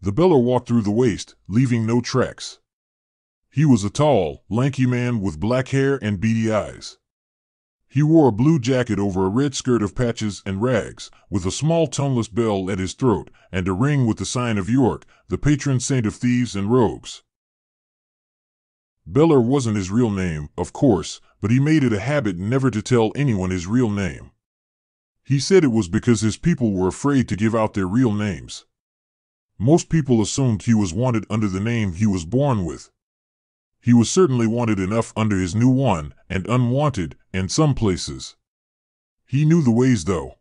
The Beller walked through the waste, leaving no tracks. He was a tall, lanky man with black hair and beady eyes. He wore a blue jacket over a red skirt of patches and rags, with a small tongueless bell at his throat, and a ring with the sign of York, the patron saint of thieves and rogues. Beller wasn't his real name, of course, but he made it a habit never to tell anyone his real name. He said it was because his people were afraid to give out their real names. Most people assumed he was wanted under the name he was born with. He was certainly wanted enough under his new one, and unwanted in some places. He knew the ways, though.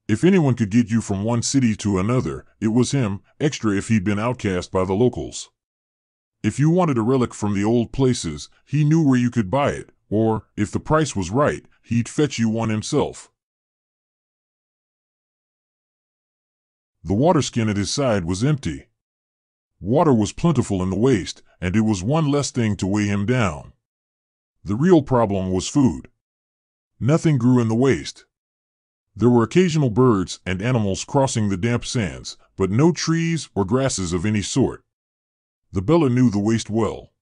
If anyone could get you from one city to another, it was him, extra if he'd been outcast by the locals. If you wanted a relic from the old places, he knew where you could buy it, or, if the price was right, he'd fetch you one himself. The water skin at his side was empty. Water was plentiful in the waste, and it was one less thing to weigh him down. The real problem was food. Nothing grew in the waste. There were occasional birds and animals crossing the damp sands, but no trees or grasses of any sort. The Beller knew the waste well.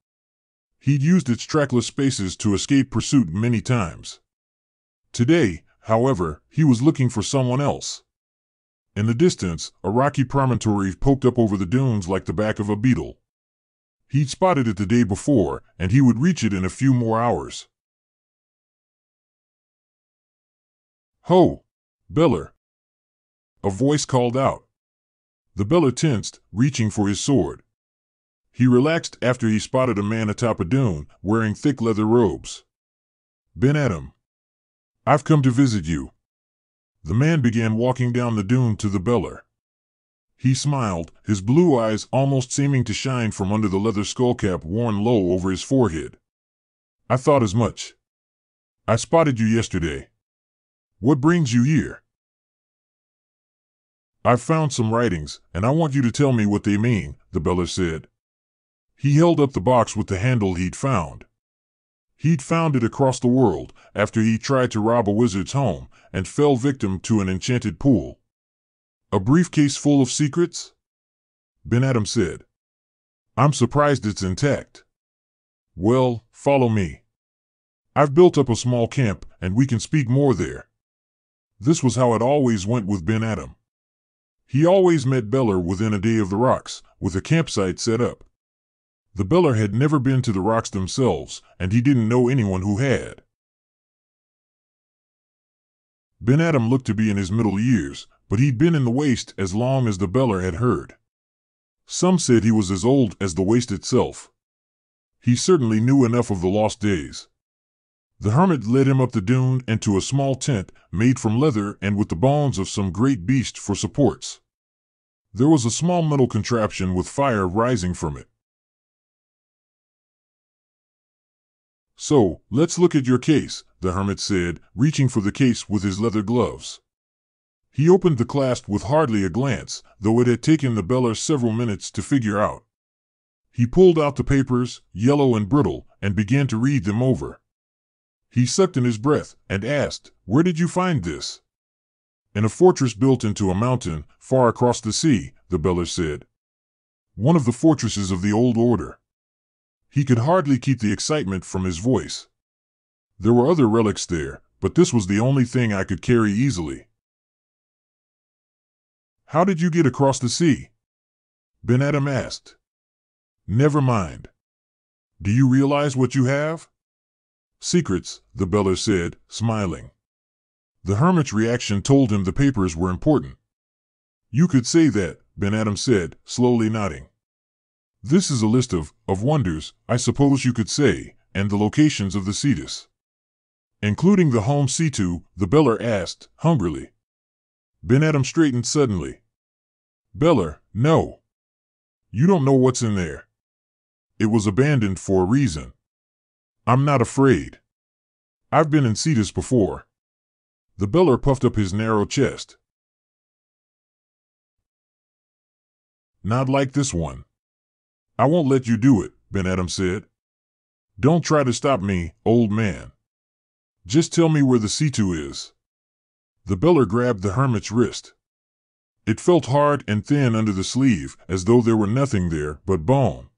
He'd used its trackless spaces to escape pursuit many times. Today, however, he was looking for someone else. In the distance, a rocky promontory poked up over the dunes like the back of a beetle. He'd spotted it the day before, and he would reach it in a few more hours. "Ho! Beller!" a voice called out. The Beller tensed, reaching for his sword. He relaxed after he spotted a man atop a dune, wearing thick leather robes. "Ben Adam. I've come to visit you." The man began walking down the dune to the Beller. He smiled, his blue eyes almost seeming to shine from under the leather skullcap worn low over his forehead. "I thought as much. I spotted you yesterday. What brings you here?" "I've found some writings, and I want you to tell me what they mean," the Beller said. He held up the box with the handle he'd found. He'd found it across the world, after he tried to rob a wizard's home, and fell victim to an enchanted pool. "A briefcase full of secrets?" Ben Adam said. "I'm surprised it's intact." "Well, follow me. I've built up a small camp, and we can speak more there." This was how it always went with Ben Adam. He always met Beller within a day of the rocks, with a campsite set up. The Beller had never been to the rocks themselves, and he didn't know anyone who had. Ben Adam looked to be in his middle years, but he'd been in the waste as long as the Beller had heard. Some said he was as old as the waste itself. He certainly knew enough of the lost days. The hermit led him up the dune and to a small tent, made from leather and with the bones of some great beast for supports. There was a small metal contraption with fire rising from it. "So, let's look at your case," the hermit said, reaching for the case with his leather gloves. He opened the clasp with hardly a glance, though it had taken the Beller several minutes to figure out. He pulled out the papers, yellow and brittle, and began to read them over. He sucked in his breath and asked, "Where did you find this?" "In a fortress built into a mountain, far across the sea," the Beller said. "One of the fortresses of the old order." He could hardly keep the excitement from his voice. "There were other relics there, but this was the only thing I could carry easily." "How did you get across the sea?" Ben Adam asked. "Never mind. Do you realize what you have?" "Secrets," the Beller said, smiling. The hermit's reaction told him the papers were important. "You could say that," Ben Adam said, slowly nodding. "This is a list of wonders, I suppose you could say, and the locations of the Cetus." "Including the home Cetu?" the Beller asked, hungrily. Ben Adam straightened suddenly. "Beller, no. You don't know what's in there. It was abandoned for a reason. I'm not afraid. I've been in Cetus before." The Beller puffed up his narrow chest. "Not like this one." "I won't let you do it," Ben Adam said. "Don't try to stop me, old man. Just tell me where the Cetu is." The Beller grabbed the hermit's wrist. It felt hard and thin under the sleeve, as though there were nothing there but bone.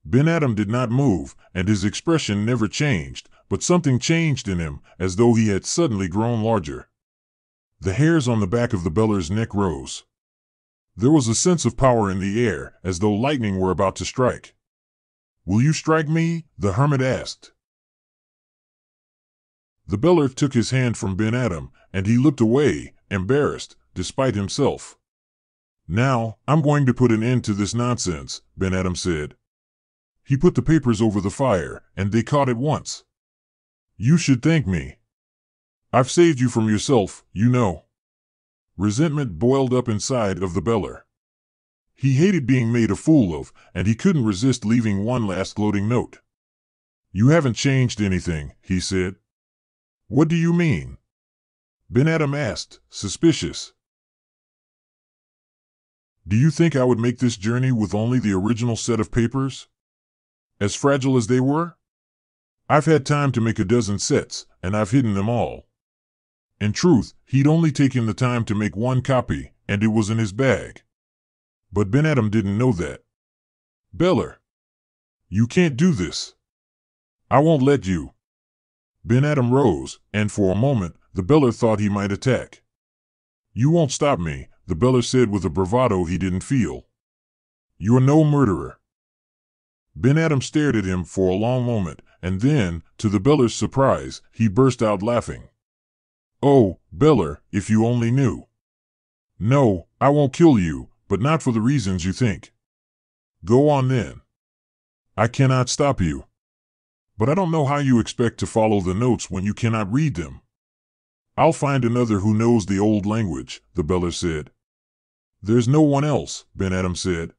Ben Adam did not move, and his expression never changed, but something changed in him, as though he had suddenly grown larger. The hairs on the back of the Beller's neck rose. There was a sense of power in the air, as though lightning were about to strike. "Will you strike me?" the hermit asked. The Beller took his hand from Ben Adam, and he looked away, embarrassed, despite himself. "Now, I'm going to put an end to this nonsense," Ben Adam said. He put the papers over the fire, and they caught at once. "You should thank me. I've saved you from yourself, you know." Resentment boiled up inside of the Beller. He hated being made a fool of, and he couldn't resist leaving one last gloating note. "You haven't changed anything," he said. "What do you mean?" Ben Adam asked, suspicious. "Do you think I would make this journey with only the original set of papers? As fragile as they were? I've had time to make a dozen sets, and I've hidden them all." In truth, he'd only taken the time to make one copy, and it was in his bag. But Ben Adam didn't know that. "Beller, you can't do this. I won't let you." Ben Adam rose, and for a moment, the Beller thought he might attack. "You won't stop me," the Beller said with a bravado he didn't feel. "You're no murderer." Ben Adam stared at him for a long moment, and then, to the Beller's surprise, he burst out laughing. "Oh, Beller, if you only knew. No, I won't kill you, but not for the reasons you think." "Go on then." "I cannot stop you." "But I don't know how you expect to follow the notes when you cannot read them." "I'll find another who knows the old language," the Beller said. "There's no one else," Ben Adam said.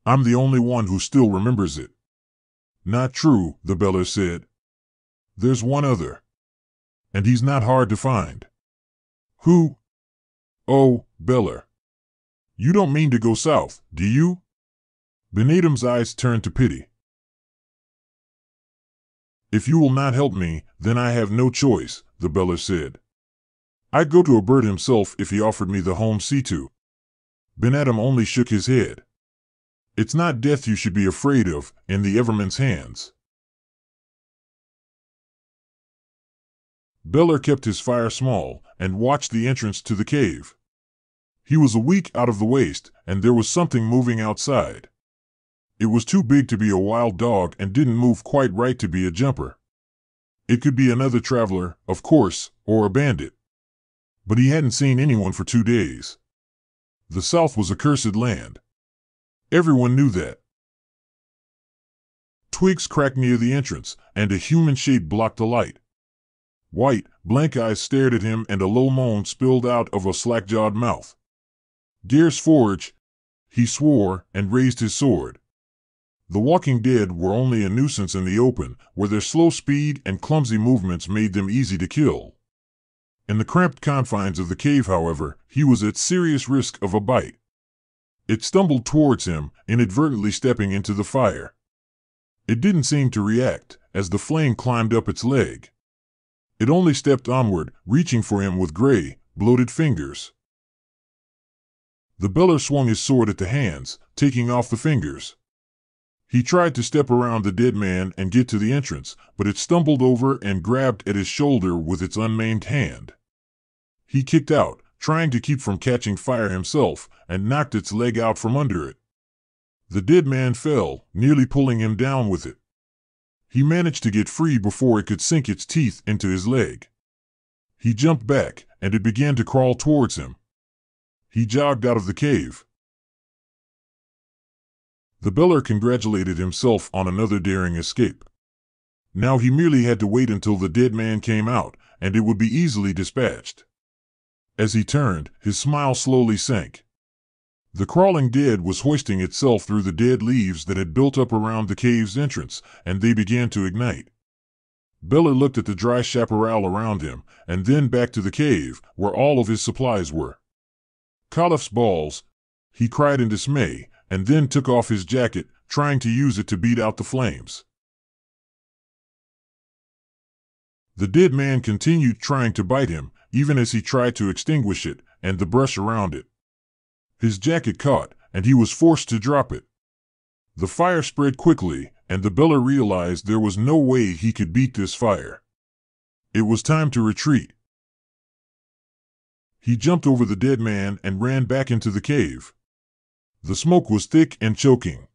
"I'm the only one who still remembers it." "Not true," the Beller said. "There's one other. And he's not hard to find." "Who?" "Oh, Beller. You don't mean to go south, do you?" Ben Adam's eyes turned to pity. "If you will not help me, then I have no choice," the Beller said. "I'd go to a bird himself if he offered me the home sea to." Ben Adam only shook his head. "It's not death you should be afraid of, in the Evermann's hands." Beller kept his fire small, and watched the entrance to the cave. He was a week out of the waste, and there was something moving outside. It was too big to be a wild dog and didn't move quite right to be a jumper. It could be another traveler, of course, or a bandit. But he hadn't seen anyone for 2 days. The South was a cursed land. Everyone knew that. Twigs cracked near the entrance, and a human shape blocked the light. White, blank eyes stared at him, and a low moan spilled out of a slack-jawed mouth. "Dare's Forge," he swore, and raised his sword. The walking dead were only a nuisance in the open, where their slow speed and clumsy movements made them easy to kill. In the cramped confines of the cave, however, he was at serious risk of a bite. It stumbled towards him, inadvertently stepping into the fire. It didn't seem to react, as the flame climbed up its leg. It only stepped onward, reaching for him with gray, bloated fingers. The Beller swung his sword at the hands, taking off the fingers. He tried to step around the dead man and get to the entrance, but it stumbled over and grabbed at his shoulder with its unmaimed hand. He kicked out, trying to keep from catching fire himself, and knocked its leg out from under it. The dead man fell, nearly pulling him down with it. He managed to get free before it could sink its teeth into his leg. He jumped back, and it began to crawl towards him. He jogged out of the cave. The Beller congratulated himself on another daring escape. Now he merely had to wait until the dead man came out, and it would be easily dispatched. As he turned, his smile slowly sank. The crawling dead was hoisting itself through the dead leaves that had built up around the cave's entrance, and they began to ignite. Beller looked at the dry chaparral around him, and then back to the cave, where all of his supplies were. "Caliph's balls!" he cried in dismay, and then took off his jacket, trying to use it to beat out the flames. The dead man continued trying to bite him, even as he tried to extinguish it, and the brush around it. His jacket caught, and he was forced to drop it. The fire spread quickly, and the Beller realized there was no way he could beat this fire. It was time to retreat. He jumped over the dead man and ran back into the cave. The smoke was thick and choking.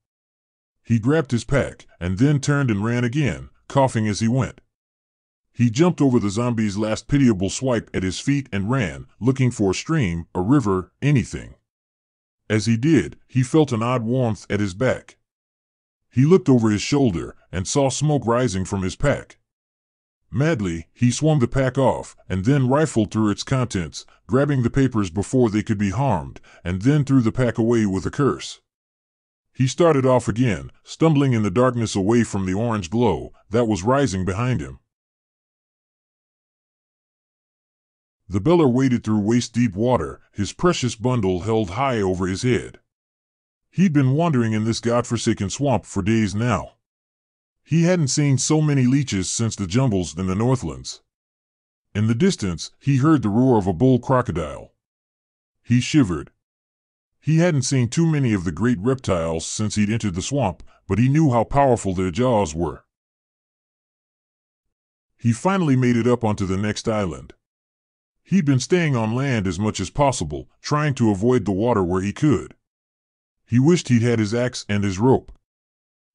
He grabbed his pack, and then turned and ran again, coughing as he went. He jumped over the zombie's last pitiable swipe at his feet and ran, looking for a stream, a river, anything. As he did, he felt an odd warmth at his back. He looked over his shoulder and saw smoke rising from his pack. Madly, he swung the pack off and then rifled through its contents, grabbing the papers before they could be harmed, and then threw the pack away with a curse. He started off again, stumbling in the darkness away from the orange glow that was rising behind him. The Beller waded through waist-deep water, his precious bundle held high over his head. He'd been wandering in this godforsaken swamp for days now. He hadn't seen so many leeches since the jungles in the Northlands. In the distance, he heard the roar of a bull crocodile. He shivered. He hadn't seen too many of the great reptiles since he'd entered the swamp, but he knew how powerful their jaws were. He finally made it up onto the next island. He'd been staying on land as much as possible, trying to avoid the water where he could. He wished he'd had his axe and his rope.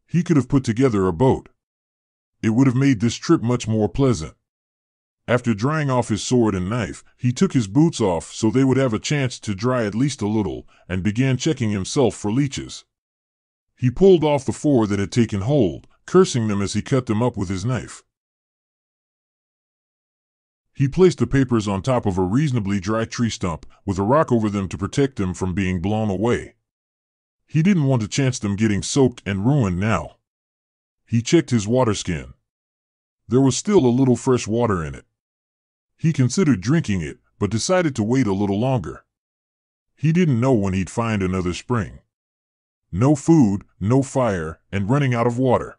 He could have put together a boat. It would have made this trip much more pleasant. After drying off his sword and knife, he took his boots off so they would have a chance to dry at least a little, and began checking himself for leeches. He pulled off the 4 that had taken hold, cursing them as he cut them up with his knife. He placed the papers on top of a reasonably dry tree stump, with a rock over them to protect them from being blown away. He didn't want to chance them getting soaked and ruined now. He checked his water skin. There was still a little fresh water in it. He considered drinking it, but decided to wait a little longer. He didn't know when he'd find another spring. No food, no fire, and running out of water.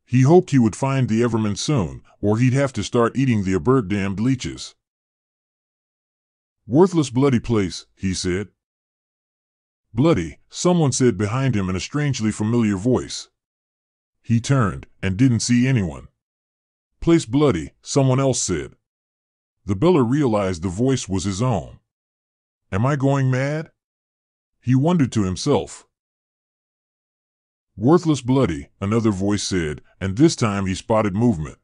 He hoped he would find the DrEverettMann soon, or he'd have to start eating the aburt-damned leeches. "Worthless bloody place," he said. "Bloody," someone said behind him in a strangely familiar voice. He turned and didn't see anyone. "Place bloody," someone else said. The Beller realized the voice was his own. "Am I going mad?" he wondered to himself. "Worthless bloody," another voice said, and this time he spotted movement.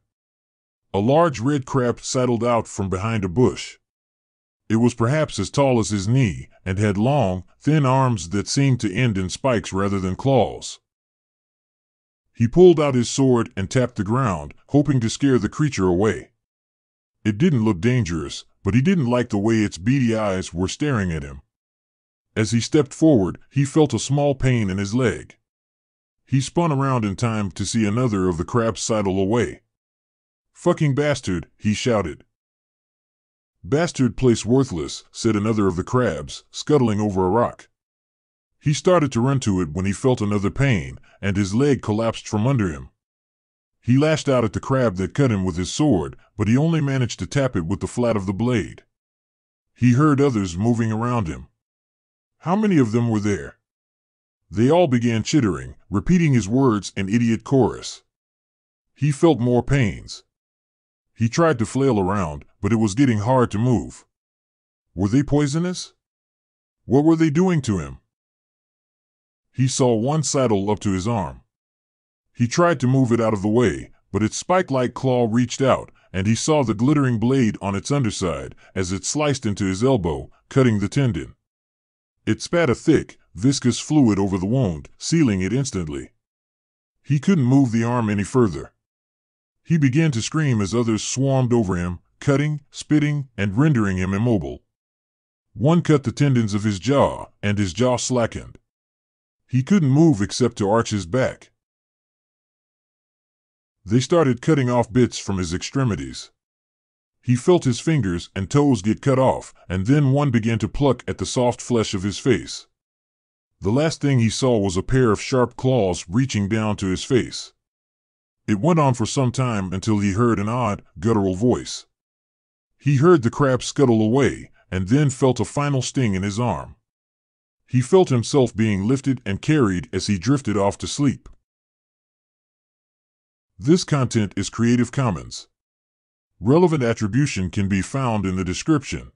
A large red crab sidled out from behind a bush. It was perhaps as tall as his knee, and had long, thin arms that seemed to end in spikes rather than claws. He pulled out his sword and tapped the ground, hoping to scare the creature away. It didn't look dangerous, but he didn't like the way its beady eyes were staring at him. As he stepped forward, he felt a small pain in his leg. He spun around in time to see another of the crabs sidle away. "Fucking bastard," he shouted. "Bastard place worthless," said another of the crabs, scuttling over a rock. He started to run to it when he felt another pain, and his leg collapsed from under him. He lashed out at the crab that cut him with his sword, but he only managed to tap it with the flat of the blade. He heard others moving around him. How many of them were there? They all began chittering, repeating his words in idiot chorus. He felt more pains. He tried to flail around, but it was getting hard to move. Were they poisonous? What were they doing to him? He saw one sidle up to his arm. He tried to move it out of the way, but its spike-like claw reached out, and he saw the glittering blade on its underside as it sliced into his elbow, cutting the tendon. It spat a thick, viscous fluid over the wound, sealing it instantly. He couldn't move the arm any further. He began to scream as others swarmed over him, cutting, spitting, and rendering him immobile. One cut the tendons of his jaw, and his jaw slackened. He couldn't move except to arch his back. They started cutting off bits from his extremities. He felt his fingers and toes get cut off, and then one began to pluck at the soft flesh of his face. The last thing he saw was a pair of sharp claws reaching down to his face. It went on for some time until he heard an odd, guttural voice. He heard the crab scuttle away, and then felt a final sting in his arm. He felt himself being lifted and carried as he drifted off to sleep. This content is Creative Commons. Relevant attribution can be found in the description.